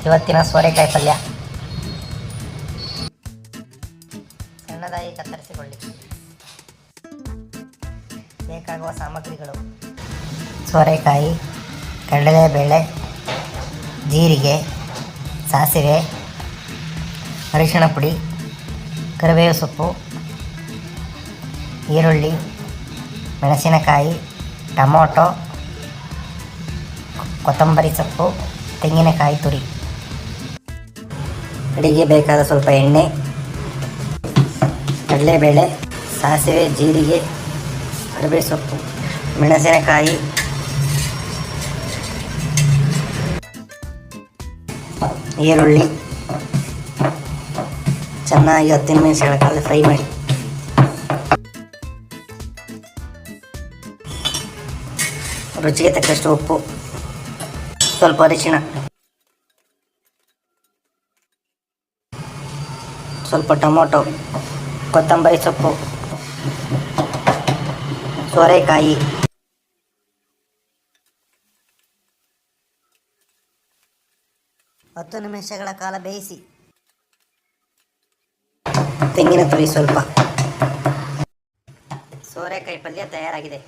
ಇವತ್ತಿನ ಸೋರೆಕಾಯಿ ಪಲ್ಯ. ಸಣ್ಣದಾಗಿ ಕತ್ತರಿಸಿಕೊಳ್ಳಿ. ಬೇಕಾಗುವ ಸಾಮಗ್ರಿಗಳು: ಸೋರೆಕಾಯಿ, ಕಡಲೆಬೇಳೆ, ಜೀರಿಗೆ, ಸಾಸಿವೆ, ಅರಿಶಿಣ ಪುಡಿ, ಕರಿಬೇವು ಸೊಪ್ಪು, ಈರುಳ್ಳಿ, ಮೆಣಸಿನಕಾಯಿ, ಟೊಮೊಟೊ, ಕೊತ್ತಂಬರಿ ಸೊಪ್ಪು, ತೆಂಗಿನಕಾಯಿ ತುರಿ. ಅಡಿಗೆ ಬೇಕಾದ ಸ್ವಲ್ಪ ಎಣ್ಣೆ, ಕಡಲೆಬೇಳೆ, ಸಾಸಿವೆ, ಜೀರಿಗೆ, ಕರಿಬೇವು ಸೊಪ್ಪು, ಮೆಣಸಿನಕಾಯಿ, ಈರುಳ್ಳಿ ಚೆನ್ನಾಗಿ 10 ನಿಮಿಷಗಳ ಕಾಲ ಫ್ರೈ ಮಾಡಿ. ರುಚಿಗೆ ತಕ್ಕಷ್ಟು ಉಪ್ಪು, ಸ್ವಲ್ಪ ಅರಿಶಿಣ, ಸ್ವಲ್ಪ ಟೊಮೊಟೊ, ಕೊತ್ತಂಬರಿ ಸೊಪ್ಪು, ಸೋರೆಕಾಯಿ, ಹತ್ತು ನಿಮಿಷಗಳ ಕಾಲ ಬೇಯಿಸಿ. ತೆಂಗಿನ ತುರಿ ಸ್ವಲ್ಪ. ಸೋರೆಕಾಯಿ ಪಲ್ಯ ತಯಾರಾಗಿದೆ.